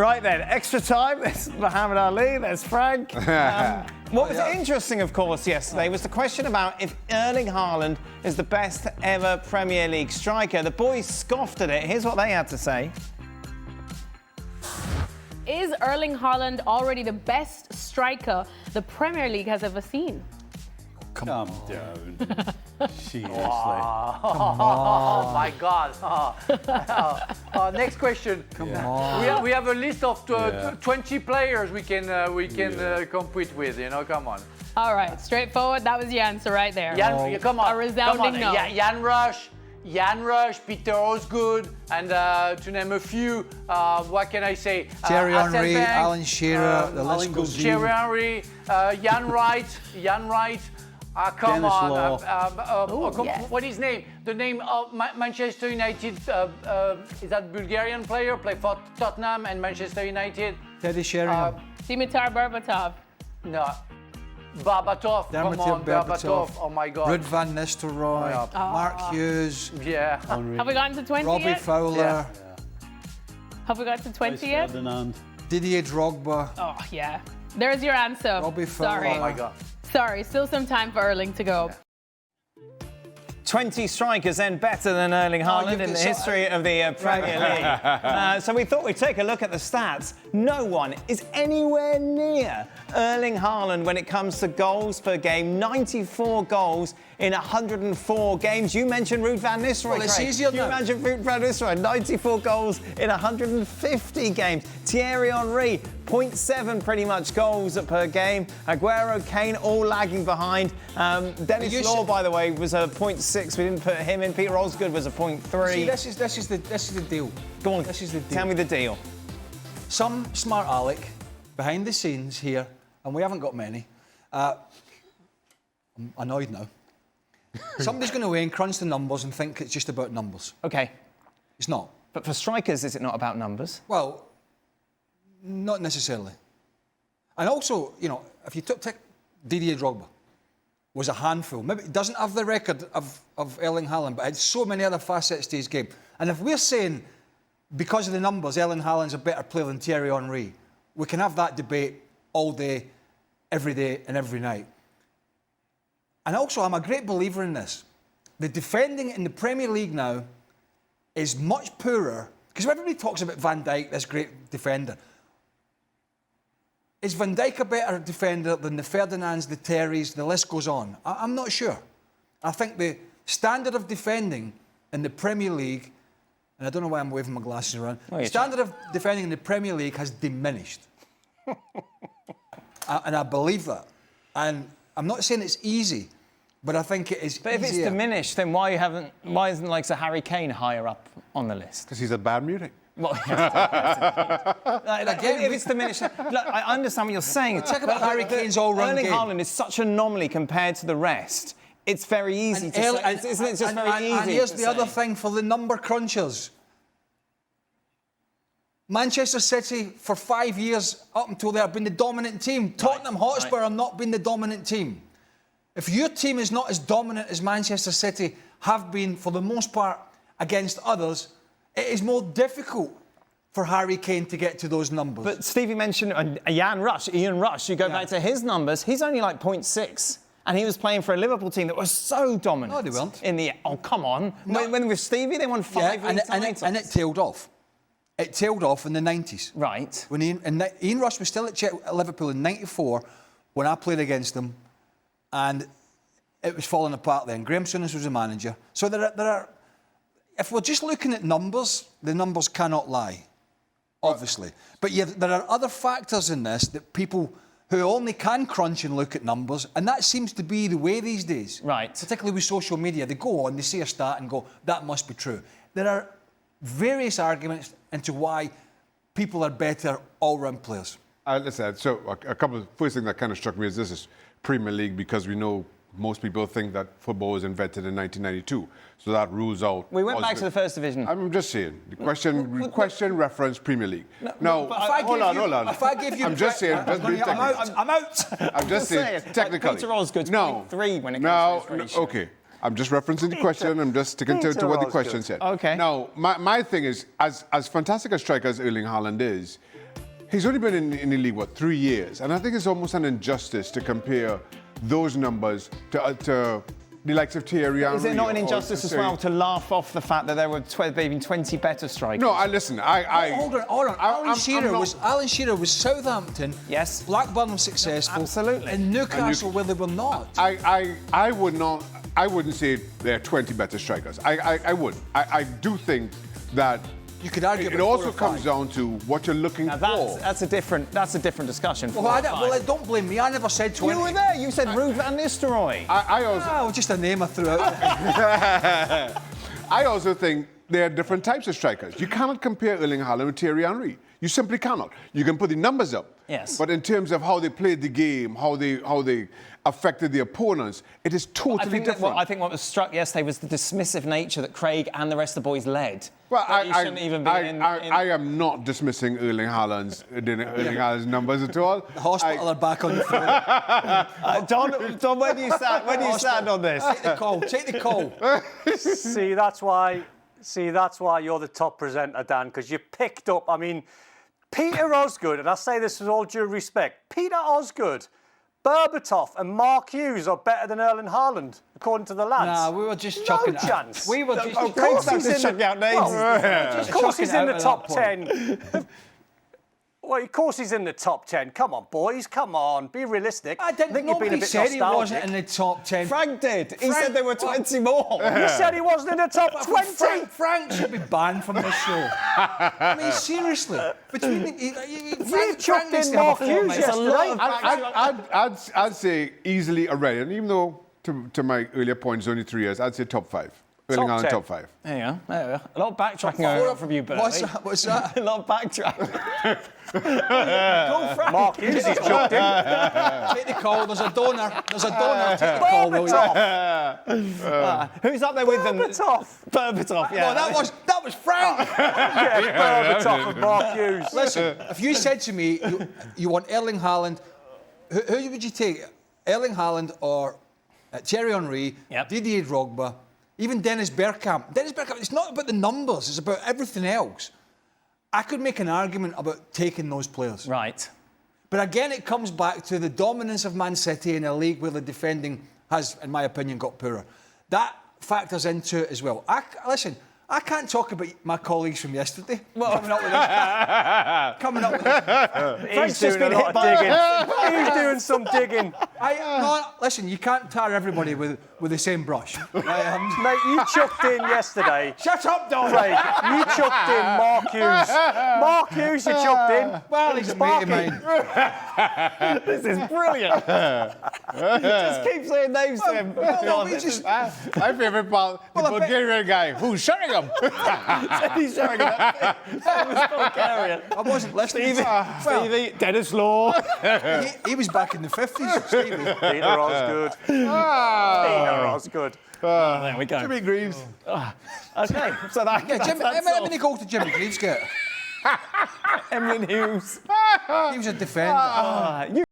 Right then, extra time. There's Muhammad Ali, there's Frank. What was interesting, of course, yesterday was the question about if Erling Haaland is the best ever Premier League striker. The boys scoffed at it. Here's what they had to say. Is Erling Haaland already the best striker the Premier League has ever seen? Come down. Seriously. Come on. Oh my God. Next question. Come on. We have a list of 20 players we can compete with. You know, come on. All right, straightforward. That was the answer right there. Come on. A resounding no. Jan Rush, Peter Osgood, and to name a few, what can I say? Thierry Henry, Banks, Alan Shearer, the list goes on. Thierry Henry, Jan Wright. Come Dennis on. Law. Yes. What is his name? The name of Manchester United, is that Bulgarian player? Play for Tottenham and Manchester United. Teddy Sheringham. Dimitar Berbatov. No. Berbatov. Dimitar Come on, Berbatov. Oh my God. Ruud van Nistelrooy. Mark Hughes. Yeah. Have we gotten to 20 Robbie yet? Fowler. Yeah. Have we got to 20 yet? Didier Drogba. Oh, yeah. There's your answer. Robbie Fowler. Sorry. Oh my God. Sorry, still some time for Erling to go. 20 strikers then better than Erling Haaland in the history of the Premier League. So we thought we'd take a look at the stats. No one is anywhere near Erling Haaland when it comes to goals per game. 94 goals in 104 games. You mentioned Ruud van Nistelrooy. Well, it's Craig. easier You now. mentioned Ruud van Nistelrooy. 94 goals in 150 games. Thierry Henry, 0.7 pretty much goals per game. Aguero, Kane, all lagging behind. Dennis Law, by the way, was a 0.6. We didn't put him in. Peter Osgood was a 0.3. See, this is the deal. Go on, this is the deal. Tell me the deal. Some smart aleck behind the scenes here, and we haven't got many. I'm annoyed now. Somebody's going away and crunch the numbers and think it's just about numbers. Okay. It's not. But for strikers, is it not about numbers? Well, not necessarily. And also, you know, if you took Didier Drogba, was a handful. Maybe it doesn't have the record of Erling Haaland, but it had so many other facets to his game. And if we're saying, because of the numbers, Erling Haaland's a better player than Thierry Henry, we can have that debate all day, and every night. And also, I'm a great believer in this. The defending in the Premier League now is much poorer, because everybody talks about Van Dijk, this great defender. Is Van Dijk a better defender than the Ferdinands, the Terrys, the list goes on? I'm not sure. I think the standard of defending in the Premier League, and I don't know why I'm waving my glasses around, the standard of defending in the Premier League has diminished. And I believe that. And I'm not saying it's easy, but I think it is But if easier. it's diminished, then why isn't like Sir Harry Kane higher up on the list? Because he's at Bayern Munich. Well, if it's diminished, look, I understand what you're saying. Talk about Harry Kane's all-round Erling game. Haaland is such an anomaly compared to the rest. It's very easy to say. Isn't it just very easy? And here's to the say? other thing for the number crunchers. Manchester City, for 5 years, up until they have been the dominant team. Tottenham Hotspur have not been the dominant team. If your team is not as dominant as Manchester City have been, for the most part, against others, it is more difficult for Harry Kane to get to those numbers. But Stevie mentioned Ian Rush. You go back to his numbers, he's only like 0.6. And he was playing for a Liverpool team that was so dominant. No, they weren't. Oh, come on. No. When with Stevie, they won 5 league titles. And it tailed off. It tailed off in the 90s. Right. When Ian Rush was still at Liverpool in 94, when I played against them, and it was falling apart then. Graham Souness was the manager. So there are if we're just looking at numbers, the numbers cannot lie, obviously. But there are other factors in this that people who only can crunch and look at numbers, and that seems to be the way these days. Right. Particularly with social media. They go on, they see a stat and go, that must be true. There are various arguments into why people are better all-round players. Listen, so a couple of first thing that kind of struck me is this is Premier League, because we know most people think that football was invented in 1992, so that rules out. We went back to the First Division. I'm just saying the question referenced Premier League. No, hold on. If I give you, I'm just saying. I'm out. I'm just saying. Technically, Peter Osgood's 0.3 when it comes to his ratio. Okay. I'm just referencing the question. I'm just sticking to what the question said. Okay. Now, my thing is, as fantastic a striker as Erling Haaland is, He's only been in the league, what, 3 years? And I think it's almost an injustice to compare those numbers to the likes of Thierry Henry. Is it not an or injustice as well to laugh off the fact that there were maybe 20 better strikers? No, listen, Hold on. Alan Shearer not- was Southampton. Yes. Blackburn was successful. Absolutely. And Newcastle, where they were not. I wouldn't say there are 20 better strikers. I wouldn't. I do think that You could argue it about also 4 or comes 5. down to what you're looking Now for. that's a different discussion. Well, don't blame me. I never said 20. You were there. You said Ruud van Nistelrooy. I also Just a name I threw out there. I also think there are different types of strikers. You cannot compare Erling Haaland with Thierry Henry. You simply cannot. You can put the numbers up. Yes. But in terms of how they played the game, how they affected the opponents, it is totally different. I think what was struck yesterday was the dismissive nature that Craig and the rest of the boys led. Well, He shouldn't even be in. I am not dismissing Erling Haaland's numbers at all. The hospital are back on the phone. Don, where do you stand? Where do you stand on this? Take the call. See, that's why you're the top presenter, Dan, because you picked up. I mean, Peter Osgood, and I say this with all due respect, Peter Osgood, Berbatov and Mark Hughes are better than Erling Haaland, according to the lads. Nah, we were just chucking it out. chance. We were just... Of course he's in Of course he's in the top 10. Well, of course he's in the top 10. Come on, boys, come on. Be realistic. I didn't. think you've been a Nobody bit said he wasn't nostalgic. in the top 10. Frank did. He said there were 20 more. He said he wasn't in the top 20. Frank should be banned from this show. I mean, seriously. You chucked in Mark Hughes It's a lot yesterday. of I'd say easily already, and even though to my earlier points only 3 years, I'd say top 5. Erling Top Haaland 10. top 5. There you go. There we go. A lot of backtracking from you, Burley. What's that? A lot of backtracking. Go, Frank. Mark Hughes, he's chucked in. Take the call. There's a donor. Take the call, will you? Berbatov. Who's up there with them? Berbatov, yeah. No, that was Frank. Yeah, Berbatov and Mark Hughes. Listen, if you said to me you want Erling Haaland, who would you take? Erling Haaland or Thierry Henry, Yep. Didier Drogba, even Dennis Bergkamp. Dennis Bergkamp, it's not about the numbers, it's about everything else. I could make an argument about taking those players. Right. But again, it comes back to the dominance of Man City in a league where the defending has, in my opinion, got poorer. That factors into it as well. Listen, I can't talk about my colleagues from yesterday. Coming up with this. He's doing a lot of digging. He's doing some digging. Listen, you can't tar everybody with the same brush. Mate, you chucked in yesterday. Shut up, Don. Craig, you chucked in Mark Hughes. Mark Hughes, you chucked in. Well, he's a mate of mine. This is brilliant. Just keep saying names to him. My favourite part, the Bulgarian guy who's shouting him. He's showing it. Famous Bulgarian. I wasn't listening. Stevie, Dennis Law. He was back in the 50s, Stevie. Peter Osgood. Peter Osgood. There we go. Jimmy Greaves. Okay, so that, Yeah, that's how many goals did Jimmy Greaves get? Emlyn Hughes. He was a defender. You